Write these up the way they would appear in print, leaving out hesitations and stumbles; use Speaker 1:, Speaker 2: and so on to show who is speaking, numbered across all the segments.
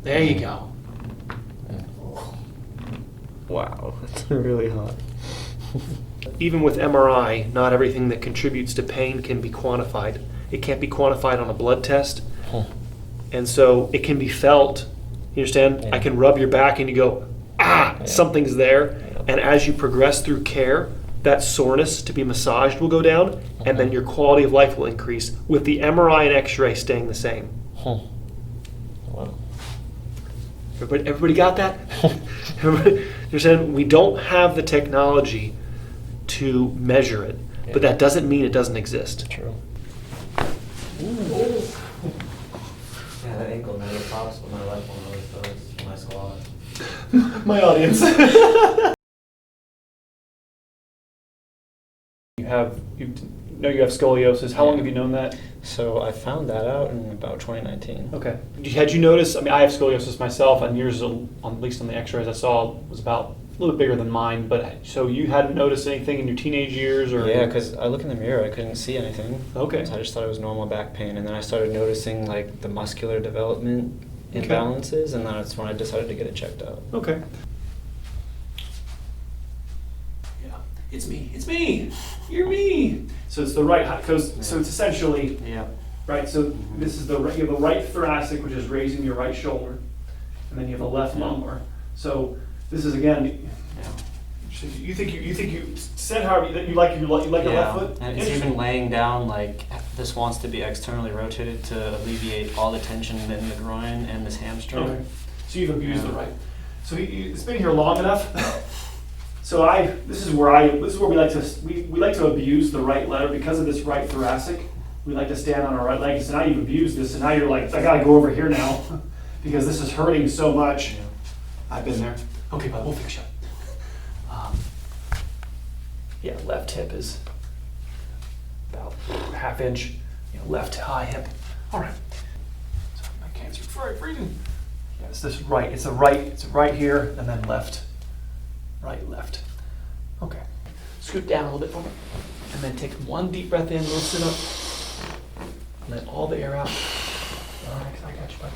Speaker 1: There you go.
Speaker 2: Wow, that's really hot.
Speaker 1: Even with MRI, not everything that contributes to pain can be quantified. It can't be quantified on a blood test. And so it can be felt. You understand?
Speaker 2: Yeah.
Speaker 1: I can rub your back and you go,
Speaker 2: Yeah.
Speaker 1: something's there.
Speaker 2: Yeah.
Speaker 1: And as you progress through care, that soreness to be massaged will go down, and then your quality of life will increase, with the MRI and X-ray staying the same.
Speaker 2: Wow.
Speaker 1: Everybody got that? You're saying we don't have the technology to measure it, but that doesn't mean it doesn't exist.
Speaker 2: True.
Speaker 1: Ooh.
Speaker 2: Yeah, that ankle never pops, but my left one always does when I squat.
Speaker 1: My audience. You know you have scoliosis. How long have you known that?
Speaker 2: So I found that out in about 2019.
Speaker 1: Okay. Had you noticed? I mean, I have scoliosis myself, and yours, at least on the X-rays I saw, was about a little bit bigger than mine. But so you hadn't noticed anything in your teenage years, or?
Speaker 2: Yeah, because I look in the mirror, I couldn't see anything.
Speaker 1: Okay.
Speaker 2: So I just thought it was normal back pain, and then I started noticing like the muscular development imbalances, and that's when I decided to get it checked out.
Speaker 1: Okay. Yeah, it's me. It's me. You're me. So it's the right, so it's essentially.
Speaker 2: Yeah.
Speaker 1: Right, so this is you have the right thoracic, which is raising your right shoulder, and then you have the left lumbar. So this is again. You think you said however you like your left foot.
Speaker 2: And it's even laying down like this wants to be externally rotated to alleviate all the tension in the groin and this hamstring.
Speaker 1: Okay. So you've abused the right. So it's been here long enough. So this is where we like to abuse the right leg because of this right thoracic. We like to stand on our right leg. So now you've abused this, and now you're like, I gotta go over here now because this is hurting so much.
Speaker 2: Yeah.
Speaker 1: I've been there. Okay, but we'll fix you. Yeah, left hip is about ½ inch. Left high hip. All right. So my cancer breathing. Yeah, it's this right. It's right here, and then left. Right, left. Okay. Scoot down a little bit for me. And then take one deep breath in, little sit up. Let all the air out. All right, I got you, bud.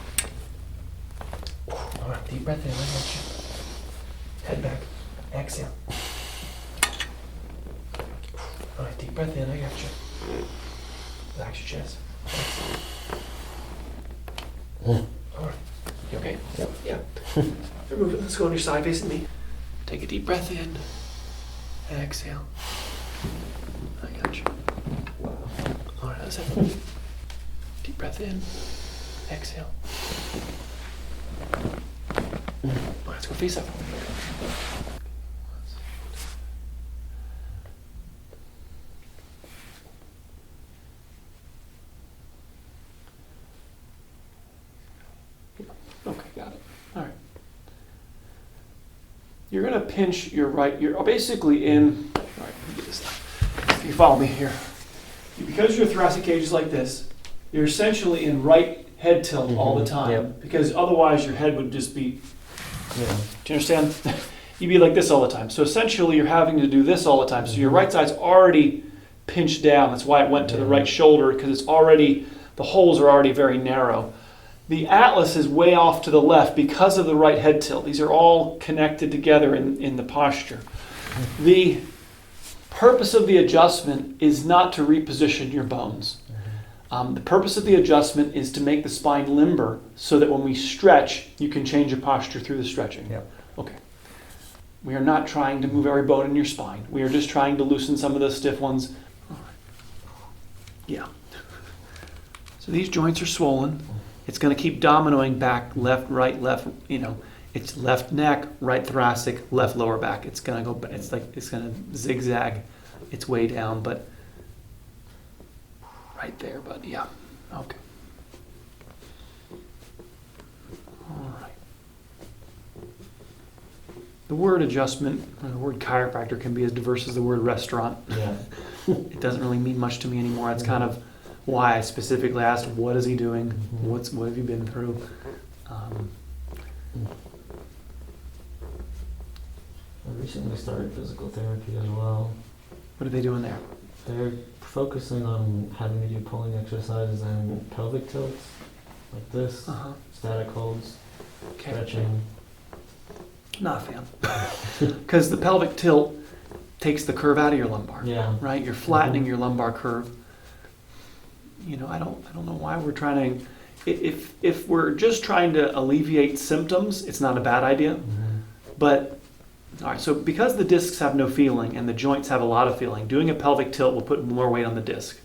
Speaker 1: All right, deep breath in, I got you. Head back. Exhale. All right, deep breath in, I got you. Relax your chest. All right. You okay?
Speaker 2: Yep.
Speaker 1: Yeah. Remove it. Let's go on your side facing me. Take a deep breath in. Exhale. I got you. Wow. All right, let's have a deep breath in. Exhale. All right, let's go face up. Okay, got it. All right. You're gonna pinch your right. You're basically in. All right, let me get this down. You follow me here. Because your thoracic cage is like this, you're essentially in right head tilt all the time.
Speaker 2: Yep.
Speaker 1: Because otherwise your head would just be.
Speaker 2: Yeah.
Speaker 1: Do you understand? You'd be like this all the time. So essentially you're having to do this all the time. So your right side's already pinched down. That's why it went to the right shoulder, because it's already, the holes are already very narrow. The atlas is way off to the left because of the right head tilt. These are all connected together in the posture. The purpose of the adjustment is not to reposition your bones. The purpose of the adjustment is to make the spine limber so that when we stretch, you can change your posture through the stretching.
Speaker 2: Yep.
Speaker 1: Okay. We are not trying to move every bone in your spine. We are just trying to loosen some of the stiff ones. Yeah. So these joints are swollen. It's going to keep dominoing back, left, right, left, it's left neck, right thoracic, left lower back. It's going to go, it's going to zigzag its way down, but right there, but yeah. Okay. All right. The word adjustment, or the word chiropractor can be as diverse as the word restaurant.
Speaker 2: Yeah.
Speaker 1: It doesn't really mean much to me anymore. It's kind of why I specifically asked, what is he doing? What have you been through?
Speaker 2: I recently started physical therapy as well.
Speaker 1: What are they doing there?
Speaker 2: They're focusing on having me do pulling exercises and pelvic tilts, like this, static holds.
Speaker 1: Okay.
Speaker 3: stretching.
Speaker 1: Not a fan. Because the pelvic tilt takes the curve out of your lumbar.
Speaker 3: Yeah.
Speaker 1: Right? You're flattening your lumbar curve. You know, I don't know why we're trying to. If we're just trying to alleviate symptoms, it's not a bad idea. But all right, so because the discs have no feeling and the joints have a lot of feeling, doing a pelvic tilt will put more weight on the disc,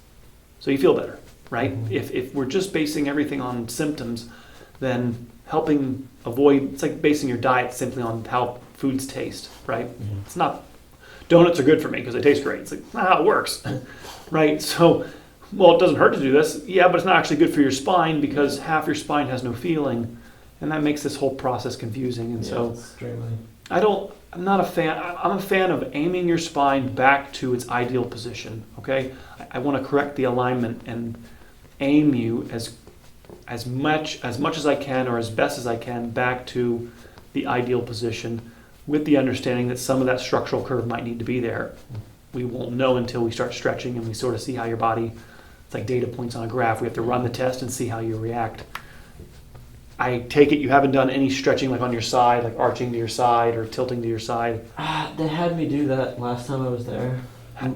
Speaker 1: so you feel better, right? If we're just basing everything on symptoms, then helping avoid, it's like basing your diet simply on how foods taste, right? It's not, donuts are good for me because they taste great. It's like, it works, right? So, well, it doesn't hurt to do this. Yeah, but it's not actually good for your spine because half your spine has no feeling, and that makes this whole process confusing. And so,
Speaker 3: extremely.
Speaker 1: I'm not a fan. I'm a fan of aiming your spine back to its ideal position. Okay, I want to correct the alignment and aim you as much as I can or as best as I can back to the ideal position, with the understanding that some of that structural curve might need to be there. We won't know until we start stretching and we sort of see how your body. It's like data points on a graph. We have to run the test and see how you react. I take it you haven't done any stretching like on your side, like arching to your side or tilting to your side.
Speaker 3: They had me do that last time I was there.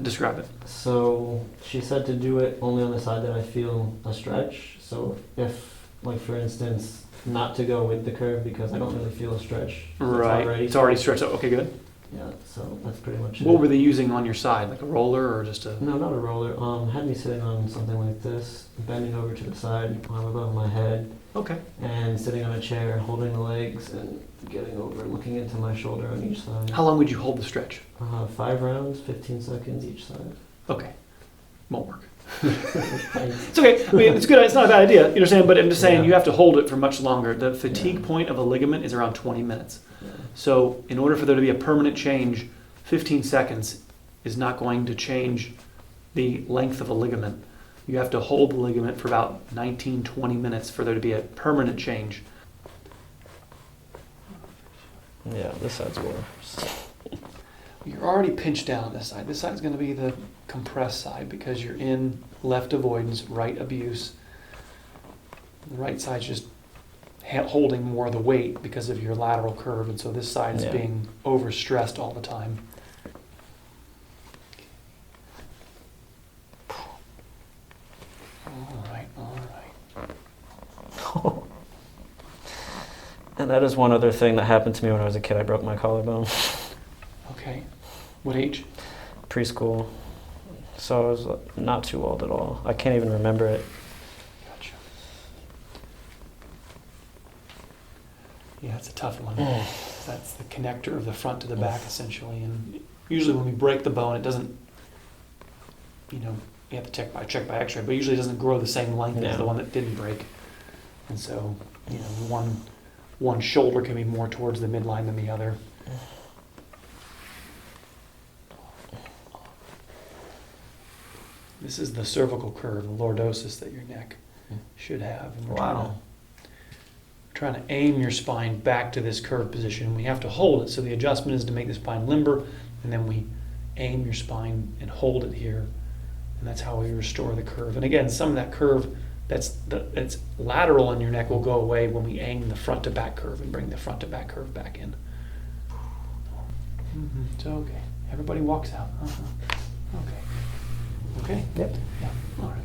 Speaker 1: Describe it.
Speaker 3: So she said to do it only on the side that I feel a stretch. So if, like for instance, not to go with the curve because I don't really feel a stretch.
Speaker 1: Right. It's already stretched out. Okay, good.
Speaker 3: Yeah, so that's pretty much it.
Speaker 1: What were they using on your side? Like a roller or just a...
Speaker 3: No, not a roller. Had me sitting on something like this, bending over to the side, arm above my head,
Speaker 1: Okay.
Speaker 3: and sitting on a chair, holding the legs, and getting over, looking into my shoulder on each side.
Speaker 1: How long would you hold the stretch?
Speaker 3: 5 rounds, 15 seconds each side.
Speaker 1: Okay. Won't work.
Speaker 3: Thanks.
Speaker 1: It's okay. I mean, it's good. It's not a bad idea. You know what I'm saying? But I'm just saying
Speaker 3: Yeah.
Speaker 1: you have to hold it for much longer. The fatigue
Speaker 3: Yeah.
Speaker 1: point of a ligament is around 20 minutes.
Speaker 3: Yeah.
Speaker 1: So in order for there to be a permanent change, 15 seconds is not going to change the length of a ligament. You have to hold the ligament for about 19, 20 minutes for there to be a permanent change.
Speaker 2: Yeah, this side's worse.
Speaker 1: You're already pinched down on this side. This side is going to be the compressed side because you're in left avoidance, right abuse. The right side's just holding more of the weight because of your lateral curve, and so this side is
Speaker 2: Yeah.
Speaker 1: being overstressed all the time. All right.
Speaker 2: And that is one other thing that happened to me when I was a kid. I broke my collarbone.
Speaker 1: Okay. What age?
Speaker 2: Preschool. So I was not too old at all. I can't even remember it.
Speaker 1: Gotcha. Yeah, it's a tough one. That's the connector of the front to the back, essentially. And usually when we break the bone, it doesn't, you have to check by x-ray, but usually it doesn't grow the same length as the
Speaker 2: No.
Speaker 1: one that didn't break. And so, one shoulder can be more towards the midline than the other. This is the cervical curve, the lordosis that your neck should have. And we're trying to aim your spine back to this curved position. We have to hold it, so the adjustment is to make the spine limber, and then we aim your spine and hold it here, and that's how we restore the curve. And again, some of that curve that's lateral in your neck will go away when we aim the front to back curve and bring the front to back curve back in. It's okay. Everybody walks out. Okay. Okay?
Speaker 2: Yep.
Speaker 1: Yeah. All right.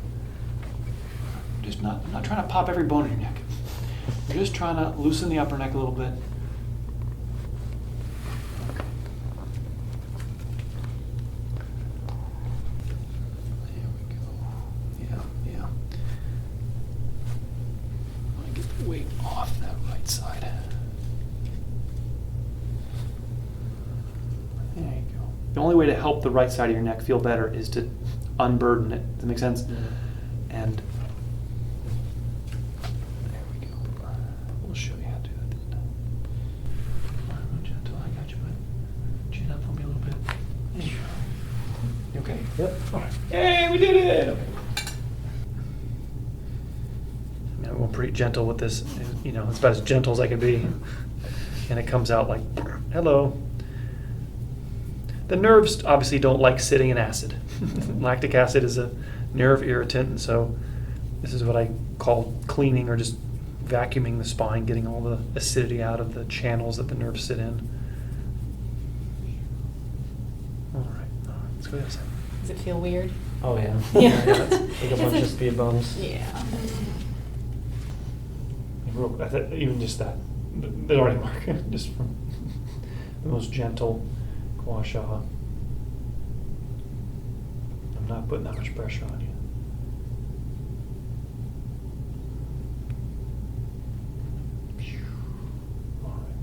Speaker 1: Just not trying to pop every bone in your neck. We're just trying to loosen the upper neck a little bit. Okay. There we go. Yeah. I want to get the weight off that right side. There you go. The only way to help the right side of your neck feel better is to unburden it. Does that make sense? And there we go. We'll show you how to do that. Gentle, I got you, bud. Chin up for me a little bit. There you go. You okay?
Speaker 2: Yep.
Speaker 1: All right. Hey, we did it! Okay. I went pretty gentle with this. It's about as gentle as I could be. And it comes out like, hello. The nerves obviously don't like sitting in acid. Lactic acid is a nerve irritant, and so this is what I call cleaning or just vacuuming the spine, getting all the acidity out of the channels that the nerves sit in. All right, let's go to the other side.
Speaker 4: Does it feel weird?
Speaker 3: Oh yeah.
Speaker 4: Yeah.
Speaker 3: Like a bunch of speed bumps.
Speaker 4: Yeah.
Speaker 1: Even just that, the already mark, just from the most gentle gua sha. I'm not putting that much pressure on you. All right.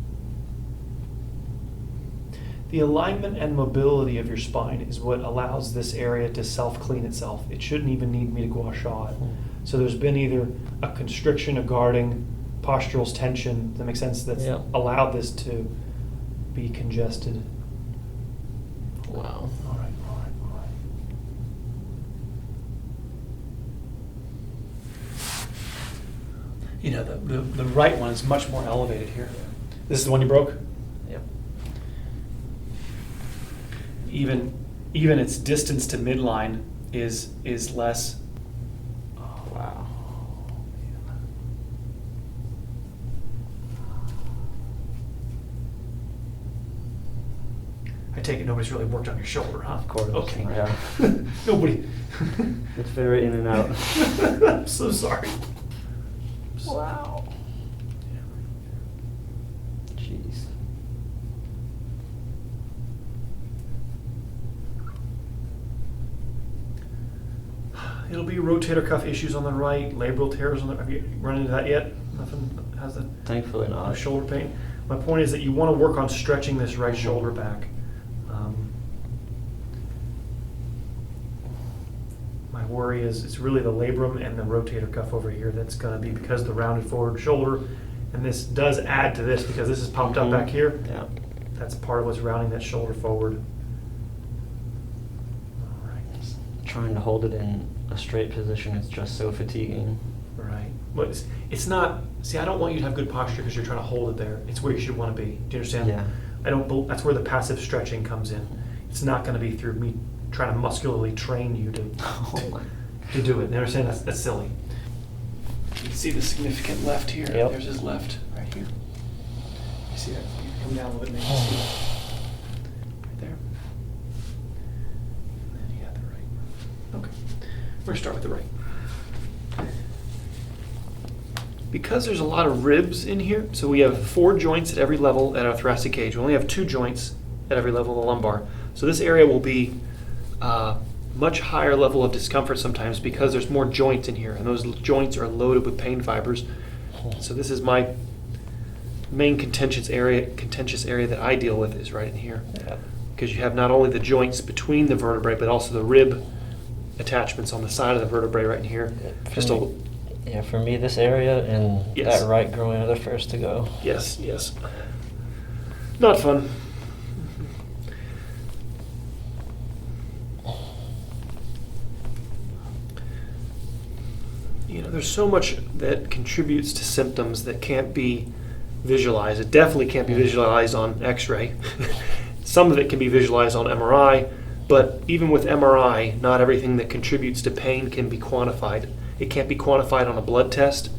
Speaker 1: The alignment and mobility of your spine is what allows this area to self-clean itself. It shouldn't even need me to gua sha it. So there's been either a constriction, a guarding, postural tension, does that make sense? That's
Speaker 3: Yeah.
Speaker 1: allowed this to be congested.
Speaker 3: Wow.
Speaker 1: All right, all right, all right. You know, the right one is much more elevated here. This is the one you broke?
Speaker 3: Yep.
Speaker 1: Even its distance to midline is less. Oh,
Speaker 3: Wow.
Speaker 1: I take it nobody's really worked on your shoulder, huh?
Speaker 3: Of course.
Speaker 1: Okay.
Speaker 3: Yeah.
Speaker 1: Nobody.
Speaker 3: It's very in and out.
Speaker 1: I'm so sorry.
Speaker 4: Wow.
Speaker 3: Jeez.
Speaker 1: It'll be rotator cuff issues on the right, labral tears on the. Have you run into that yet? Nothing has that.
Speaker 3: Thankfully
Speaker 1: No
Speaker 3: not.
Speaker 1: shoulder pain. My point is that you want to work on stretching this right shoulder back. My worry is it's really the labrum and the rotator cuff over here that's going to be because of the rounded forward shoulder, and this does add to this because this is pumped up
Speaker 3: Mhm.
Speaker 1: back here.
Speaker 3: Yeah.
Speaker 1: That's part of what's rounding that shoulder forward. All right.
Speaker 3: Trying to hold it in a straight position is just so fatiguing.
Speaker 1: Right. But it's not. See, I don't want you to have good posture because you're trying to hold it there. It's where you should want to be. Do you understand?
Speaker 3: Yeah.
Speaker 1: That's where the passive stretching comes in. It's not going to be through me trying to muscularly train you to do it. You understand? That's silly. You can see the significant left here.
Speaker 3: Yep.
Speaker 1: There's his left right here. You see that? You can come down a little bit and you can see it. Right there. And then you got the right. Okay. We're going to start with the right. Because there's a lot of ribs in here, so we have 4 joints at every level at our thoracic cage. We only have 2 joints at every level of the lumbar. So this area will be much higher level of discomfort sometimes because there's more joints in here, and those joints are loaded with pain fibers. So this is my main contentious area that I deal with is right in here.
Speaker 3: Yeah.
Speaker 1: Because you have not only the joints between the vertebrae, but also the rib attachments on the side of the vertebrae right in here. Just a
Speaker 3: Yeah, for me, this area and
Speaker 1: Yes.
Speaker 3: that right groin are the first to go.
Speaker 1: yes. Not fun. You know, there's so much that contributes to symptoms that can't be visualized. It definitely can't be visualized on X-ray. Some of it can be visualized on MRI, but even with MRI, not everything that contributes to pain can be quantified. It can't be quantified on a blood test,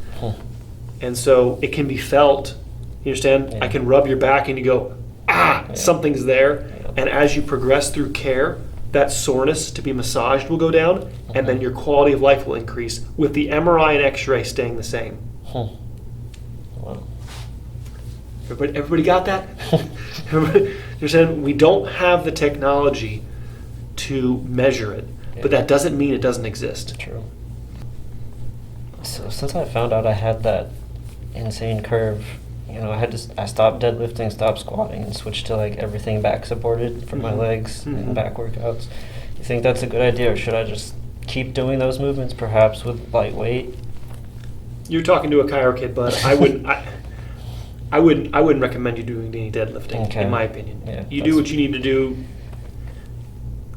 Speaker 1: and so it can be felt. You understand?
Speaker 3: Yeah.
Speaker 1: I can rub your back and you go,
Speaker 3: Yeah.
Speaker 1: something's there.
Speaker 3: Yeah.
Speaker 1: And as you progress through care, that soreness to be massaged will go down, and then your quality of life will increase with the MRI and X-ray staying the same.
Speaker 3: Wow.
Speaker 1: Everybody got that? You're saying we don't have the technology to measure it, but that doesn't mean it doesn't exist.
Speaker 3: True. So since I found out I had that insane curve, you know, I stopped deadlifting, stopped squatting, and switched to like everything back supported for my
Speaker 1: Mhm.
Speaker 3: legs
Speaker 1: Mhm.
Speaker 3: and back workouts. You think that's a good idea, or should I just keep doing those movements, perhaps with light weight?
Speaker 1: You're talking to a chiro kid, but I wouldn't. I wouldn't recommend you doing any deadlifting,
Speaker 3: Okay.
Speaker 1: in my opinion.
Speaker 3: Yeah,
Speaker 1: you do
Speaker 3: that's-
Speaker 1: what you need to do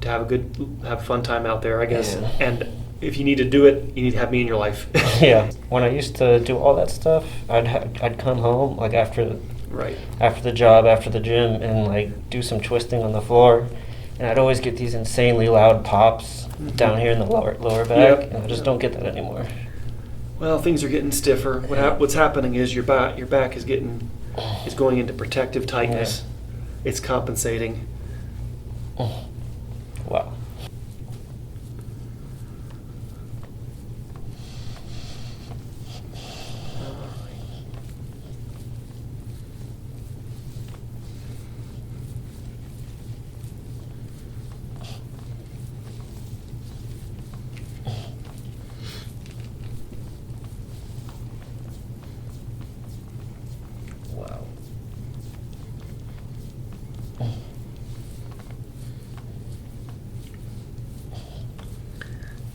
Speaker 1: to have a fun time out there, I guess.
Speaker 3: Yeah.
Speaker 1: And if you need to do it, you need to have me in your life.
Speaker 3: Yeah. When I used to do all that stuff, I'd come home like after
Speaker 1: Right.
Speaker 3: the job, after the gym, and like do some twisting on the floor, and I'd always get these insanely loud pops
Speaker 1: Mhm.
Speaker 3: down here in the lower back,
Speaker 1: Yep.
Speaker 3: and I just
Speaker 1: Yep.
Speaker 3: don't get that anymore.
Speaker 1: Well, things are getting stiffer. What's happening is your back is going into protective tightness. It's compensating.
Speaker 2: Wow. Wow.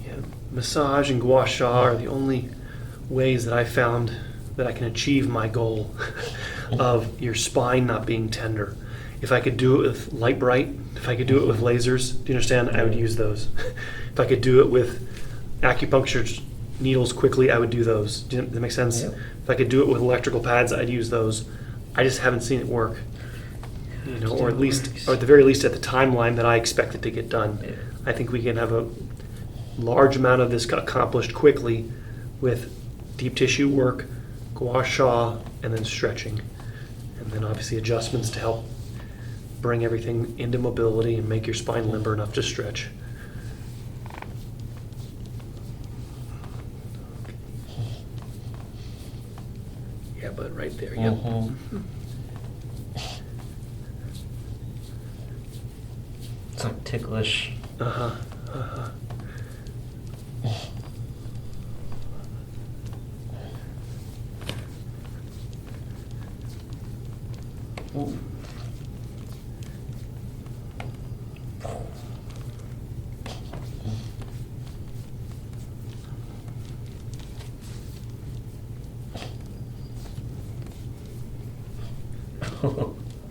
Speaker 1: Yeah, massage and gua sha are the only ways that I found that I can achieve my goal of your spine not being tender. If I could do it with light bright, if I could do it with lasers, do you understand? I would use those. If I could do it with acupuncture needles quickly, I would do those. Does that make sense?
Speaker 2: Yep.
Speaker 1: If I could do it with electrical pads, I'd use those. I just haven't seen it work. You know, or at the very least, at the timeline that I expect it to get done.
Speaker 2: Yeah.
Speaker 1: I think we can have a large amount of this accomplished quickly with deep tissue work, gua sha, and then stretching. And then obviously adjustments to help bring everything into mobility and make your spine limber enough to stretch. Yeah, but right there, yep.
Speaker 2: It's like ticklish.
Speaker 1: Uh-huh, uh-huh. Ooh.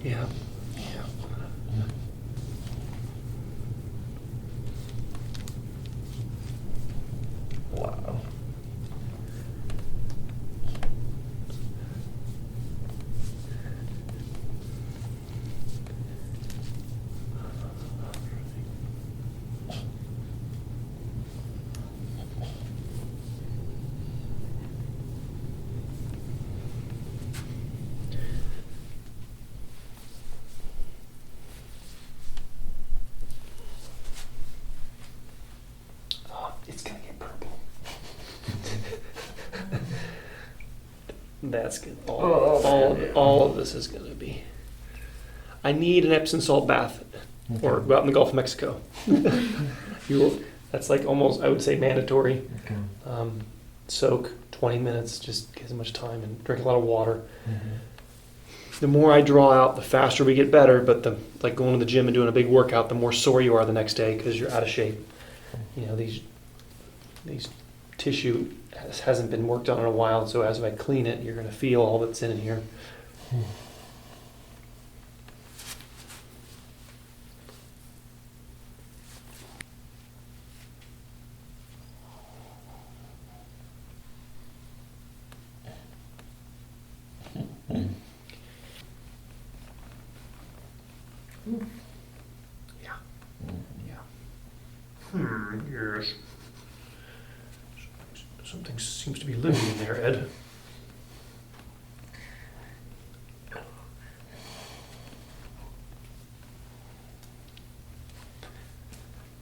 Speaker 1: Yeah. Yeah.
Speaker 2: Wow.
Speaker 1: Oh, it's gonna get purple. That's good. All of this is gonna be. I need an Epsom salt bath, or go out in the Gulf of Mexico. That's like almost, I would say, mandatory.
Speaker 3: Okay.
Speaker 1: Soak 20 minutes, just get as much time, and drink a lot of water. The more I draw out, the faster we get better. But like going to the gym and doing a big workout, the more sore you are the next day because you're out of shape. You know, these tissue hasn't been worked on in a while, so as I clean it, you're going to feel all that's in here. Yeah. Yeah. Yes. Something seems to be living in there, Ed.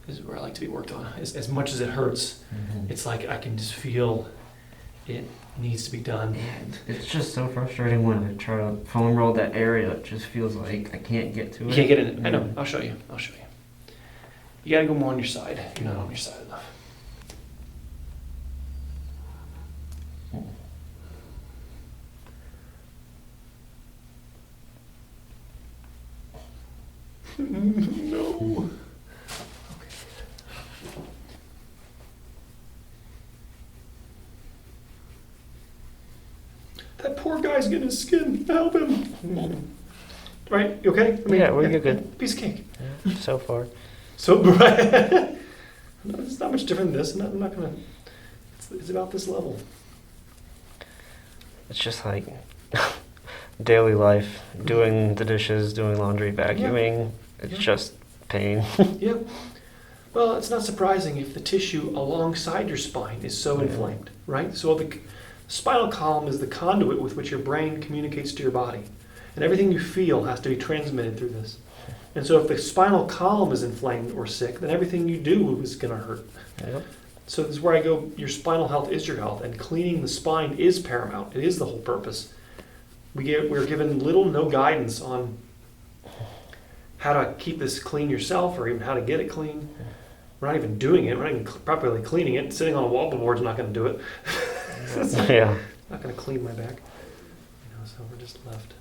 Speaker 1: This is where I like to be worked on. As much as it hurts, it's like I can just feel it needs to be done.
Speaker 3: And it's just so frustrating when I try to foam roll that area. It just feels like I can't get to it.
Speaker 1: You can't get in it. I know. I'll show you. You gotta go more on your side. You're not on your side enough. No. That poor guy's getting his skin. Help him. Right? You okay?
Speaker 2: Yeah, we're good.
Speaker 1: Piece of cake.
Speaker 2: Yeah, so far.
Speaker 1: So, no, it's not much different than this. I'm not gonna. It's about this level.
Speaker 2: It's just like daily life, doing the dishes, doing laundry, vacuuming. It's
Speaker 1: Yeah.
Speaker 2: just pain.
Speaker 1: Yep. Well, it's not surprising if the tissue alongside your spine is so
Speaker 3: Yeah.
Speaker 1: inflamed, right? So the spinal column is the conduit with which your brain communicates to your body. And everything you feel has to be transmitted through this. And so if the spinal column is inflamed or sick, then everything you do is going to hurt.
Speaker 3: Yep.
Speaker 1: So this is where I go, your spinal health is your health, and cleaning the spine is paramount. It is the whole purpose. We're given little, no guidance on how to keep this clean yourself or even how to get it clean. We're not even doing it. We're not even properly cleaning it. Sitting on a wall board is not going to do it. It's
Speaker 3: Yeah.
Speaker 1: not going to clean my back. So we're just left.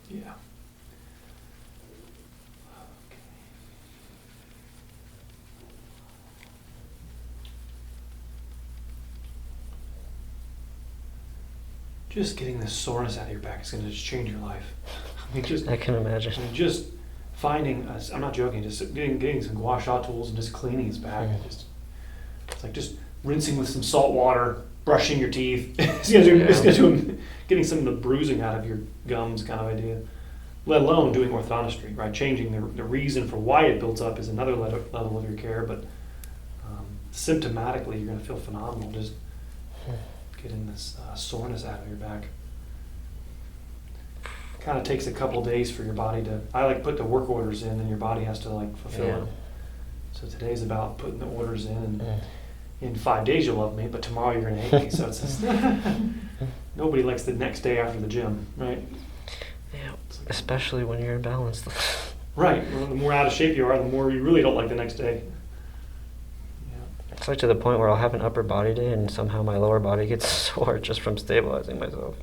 Speaker 1: Yeah. Just getting this soreness out of your back is going to just change your life. I mean, just
Speaker 3: I can imagine.
Speaker 1: just finding, I'm not joking, just getting some gua sha tools and just cleaning his back.
Speaker 3: Mm.
Speaker 1: It's like just rinsing with some salt water, brushing your teeth. It's gonna do getting some of the bruising out of your gums kind of idea. Let alone doing orthodontistry, right? Changing the reason for why it builds up is another level of your care, but symptomatically you're going to feel phenomenal just getting this soreness out of your back. Kind of takes a couple days for your body to, I like put the work orders in and your body has to like fulfill
Speaker 3: Yeah.
Speaker 1: it. So today's about putting the orders in, and in 5 days you'll love me, but tomorrow you're going to hate me. So it's just, nobody likes the next day after the gym, right?
Speaker 3: Yeah. Especially when you're imbalanced.
Speaker 1: Right. Well, the more out of shape you are, the more you really don't like the next day. Yeah.
Speaker 3: It's like to the point where I'll have an upper body day and somehow my lower body gets sore just from stabilizing myself.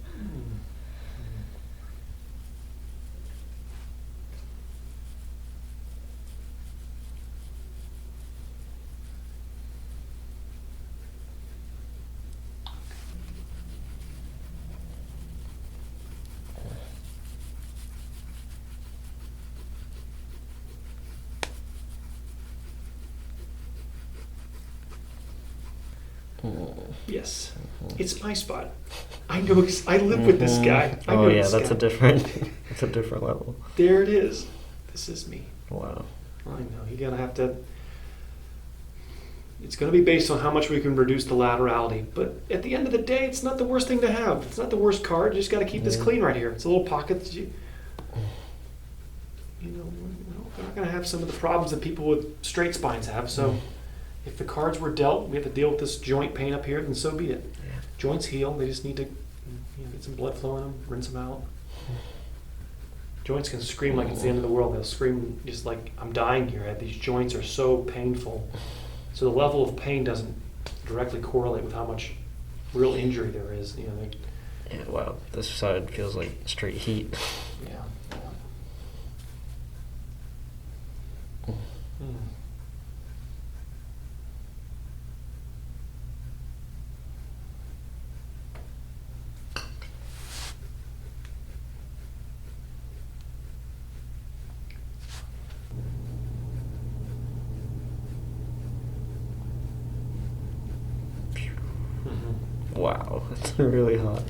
Speaker 1: Yes. It's my spot. I know. I live with this guy. I know
Speaker 3: Oh yeah,
Speaker 1: this
Speaker 3: that's
Speaker 1: guy.
Speaker 3: a different, that's a different level.
Speaker 1: There it is. This is me.
Speaker 3: Wow.
Speaker 1: I know. You're gonna have to. It's gonna be based on how much we can reduce the laterality. But at the end of the day, it's not the worst thing to have. It's not the worst card. You just got to keep this
Speaker 3: Yeah.
Speaker 1: clean right here. It's a little pocket that we're not gonna have some of the problems that people with straight spines have. So. If the cards were dealt, we have to deal with this joint pain up here, then so be it.
Speaker 3: Yeah.
Speaker 1: Joints heal. They just need to get some blood flow in them, rinse them out. Joints can scream like it's the end of the world. They'll scream just like, I'm dying here. These joints are so painful. So the level of pain doesn't directly correlate with how much real injury there is.
Speaker 3: Yeah, wow. This side feels like straight heat.
Speaker 1: Yeah. Mm.
Speaker 3: Wow, that's really hot.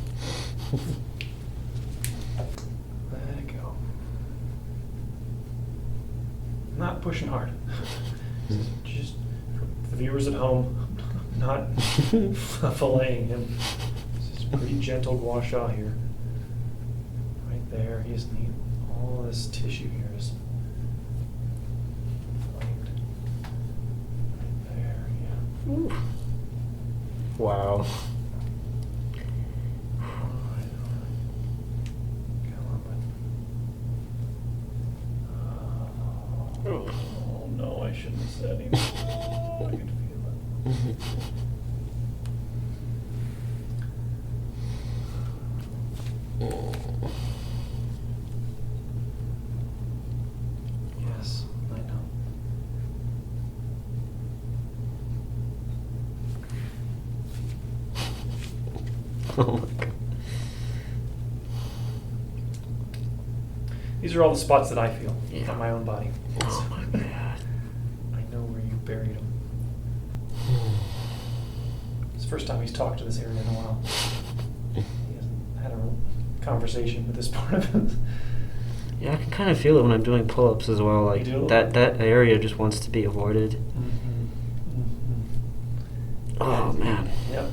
Speaker 1: Let it go. I'm not pushing hard. Just for the viewers at home, I'm not filleting him. This is pretty gentle gua sha here. Right there. You just need all this tissue here is inflamed. Right there, yeah.
Speaker 3: Ooh. Wow.
Speaker 1: Oh no, I shouldn't have said anything. I can feel it. Yes, I know.
Speaker 3: Oh my god.
Speaker 1: These are all the spots that I feel
Speaker 3: Yeah.
Speaker 1: on my own body.
Speaker 3: Oh my god.
Speaker 1: I know where you buried them. It's the first time he's talked to this area in a while. He hasn't had a conversation with this part of it.
Speaker 3: Yeah, I can kind of feel it when I'm doing pull-ups as well. Like
Speaker 1: You do?
Speaker 3: that area just wants to be avoided. Oh man.
Speaker 1: Yep.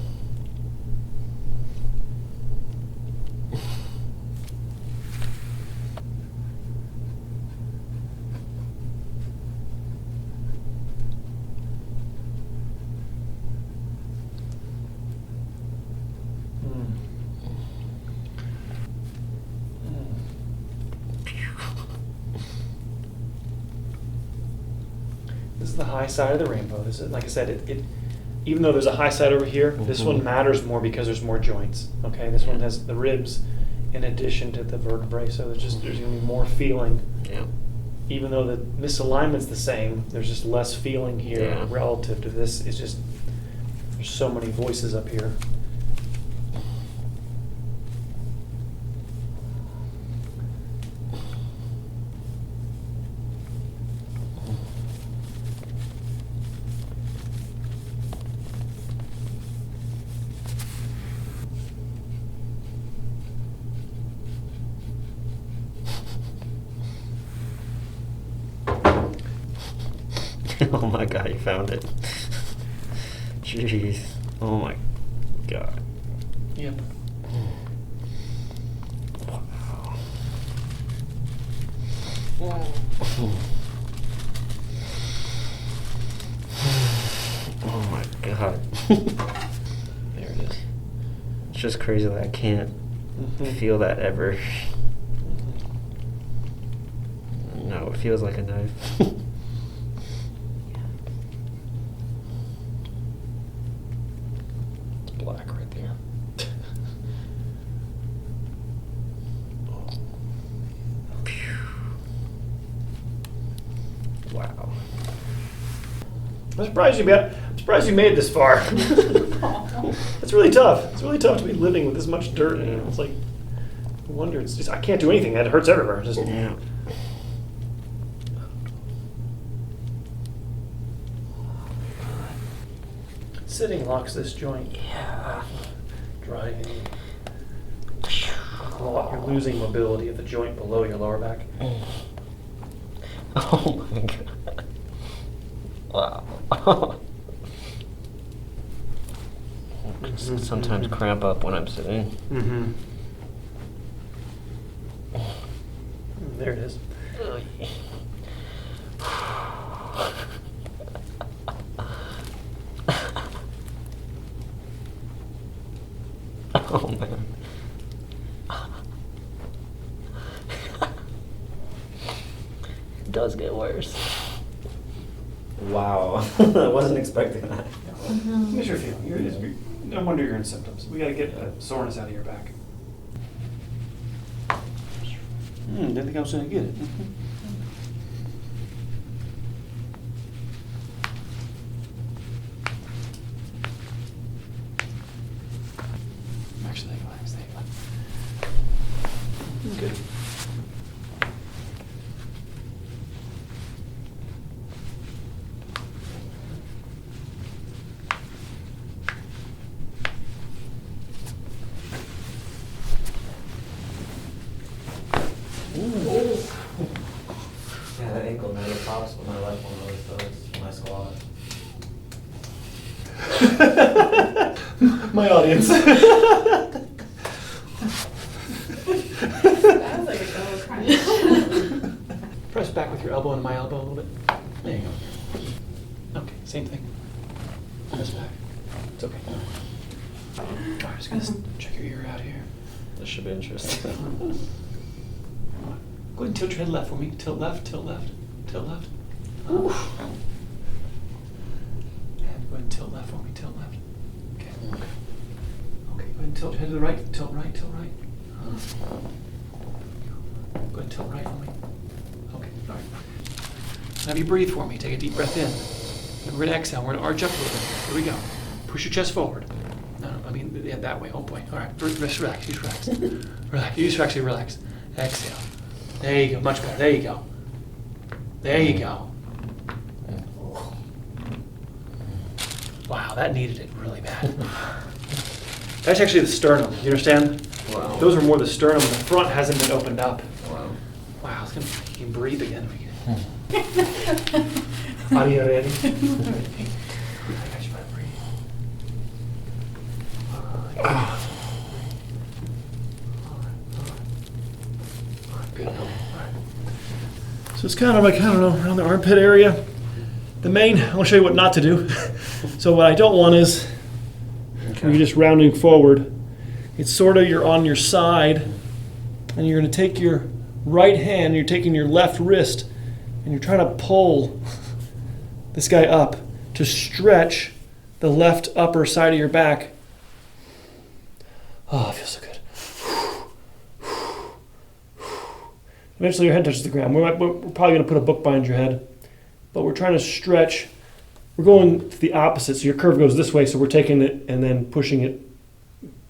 Speaker 1: This is the high side of the rainbow. This is, like I said, it even though there's a high side over here, this one matters more because there's more joints. Okay, this one has the ribs in addition to the vertebrae, so there's gonna be more feeling.
Speaker 3: Yeah.
Speaker 1: Even though the misalignment's the same, there's just less feeling here
Speaker 3: Yeah.
Speaker 1: relative to this. It's just there's so many voices up here.
Speaker 3: Oh my god, you found it. Jeez. Oh my god.
Speaker 1: Yep.
Speaker 3: Wow. Oh my god.
Speaker 1: There it is.
Speaker 3: It's just crazy that I can't
Speaker 1: Mhm.
Speaker 3: feel that ever.
Speaker 1: Mhm.
Speaker 3: No, it feels like a knife.
Speaker 1: It's black right there.
Speaker 3: Wow.
Speaker 1: I'm surprised you made it this far. It's really tough. It's really tough to be living with this much dirt in it. It's like, no wonder it's just I can't do anything. It hurts everywhere. Just
Speaker 3: Yeah.
Speaker 1: sitting locks this joint.
Speaker 3: Yeah.
Speaker 1: Driving. You're losing mobility of the joint below your lower back.
Speaker 3: Oh my god. Wow. I can sometimes cramp up when I'm sitting.
Speaker 1: Mm-hmm. There it is.
Speaker 3: Oh man. It does get worse. Wow. I wasn't expecting that.
Speaker 1: Here's your feeling. No wonder you're in symptoms. We gotta get the soreness out of your back. Didn't think I was gonna get it. Actually, relax. Good.
Speaker 3: Yeah, that ankle never pops, but my left one always does when I squat.
Speaker 1: My audience.
Speaker 4: That was like a double crunch.
Speaker 1: Press back with your elbow and my elbow a little bit. There you go. Okay, same thing. Press back. It's okay. I'm just gonna check your ear out here.
Speaker 3: This should be interesting.
Speaker 1: Go ahead and tilt your head left for me. Tilt left, tilt left, tilt left. And go ahead and tilt left for me, tilt left. Okay. Okay, go ahead and tilt your head to the right, tilt right, tilt right. Go ahead and tilt right for me. Okay, all right. Have you breathe for me. Take a deep breath in. And we're gonna exhale. We're gonna arch up a little bit. Here we go. Push your chest forward. No, I mean, yeah, that way. Oh boy. All right, just relax. Just relax. Relax. You just actually relax. Exhale. There you go, much better. There you go. There you go. Wow, that needed it really bad. That's actually the sternum, you understand?
Speaker 3: Wow.
Speaker 1: Those are more the sternum. The front hasn't been opened up.
Speaker 3: Wow.
Speaker 1: Wow, it's gonna, you can breathe again. Are you ready? I got you, buddy. Breathe. So it's kind of like, I don't know, around the armpit area. The main, I'll show you what not to do. So what I don't want is, when you're just rounding forward, it's sort of you're on your side, and you're going to take your right hand, you're taking your left wrist, and you're trying to pull this guy up to stretch the left upper side of your back. Oh, it feels so good. Eventually your head touches the ground. We're probably going to put a book behind your head, but we're trying to stretch. We're going to the opposite, so your curve goes this way, so we're taking it and then pushing it,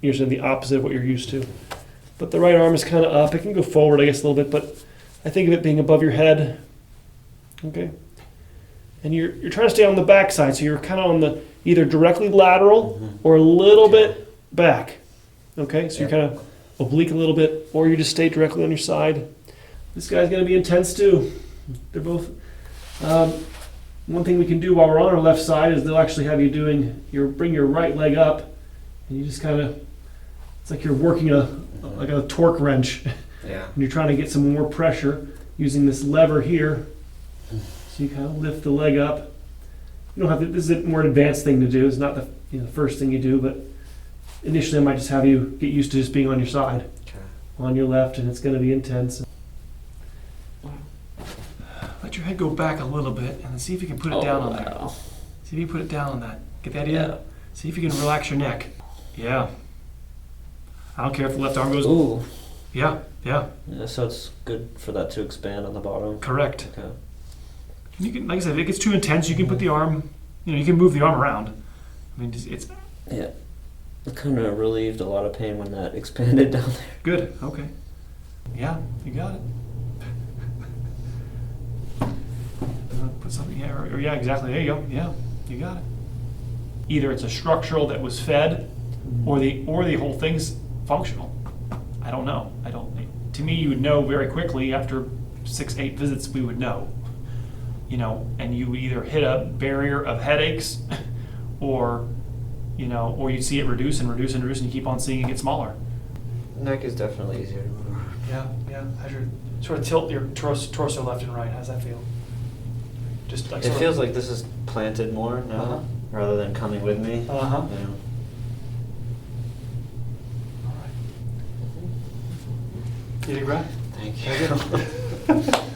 Speaker 1: usually the opposite of what you're used to. But the right arm is kind of up. It can go forward, I guess, a little bit, but I think of it being above your head. Okay? And you're trying to stay on the back side, so you're kind of on the either directly lateral or a little bit back. Okay? So you're kind of oblique a little bit, or you just stay directly on your side. This guy's going to be intense too. They're both. One thing we can do while we're on our left side is they'll actually have you bring your right leg up, and you just kind of, it's like you're working like a torque wrench.
Speaker 2: Yeah.
Speaker 1: And you're trying to get some more pressure using this lever here. So you kind of lift the leg up. You don't have to, this is a more advanced thing to do. It's not the first thing you do, but initially I might just have you get used to just being on your side, on your left, and it's going to be intense. Let your head go back a little bit, and then see if you can put it down on there. See if you can put it down on that. Get the idea?
Speaker 3: Yeah.
Speaker 1: See if you can relax your neck. Yeah. I don't care if the left arm goes.
Speaker 3: Ooh.
Speaker 1: Yeah.
Speaker 3: Yeah, so it's good for that to expand on the bottom.
Speaker 1: Correct.
Speaker 3: Okay.
Speaker 1: You can, like I said, if it gets too intense, you can put the arm. You can move the arm around. I mean, it's
Speaker 3: Yeah. It kind of relieved a lot of pain when that expanded down there.
Speaker 1: good. Okay. Yeah, you got it. Put something, yeah, or yeah, exactly. There you go. Yeah, you got it. Either it's a structural that was fed, or the whole thing's functional. I don't know. To me, you would know very quickly after 6-8 visits. We would know. And you would either hit a barrier of headaches, or you'd see it reduce and reduce and reduce, and you keep on seeing it get smaller.
Speaker 2: Neck is definitely easier to move.
Speaker 1: Yeah. As you sort of tilt your torso left and right, how's that feel? Just like
Speaker 2: It feels like this is planted more now,
Speaker 1: Uh-huh.
Speaker 2: rather than coming with me.
Speaker 1: Uh-huh.
Speaker 2: You know.
Speaker 1: All right. You did great.
Speaker 2: Thank you.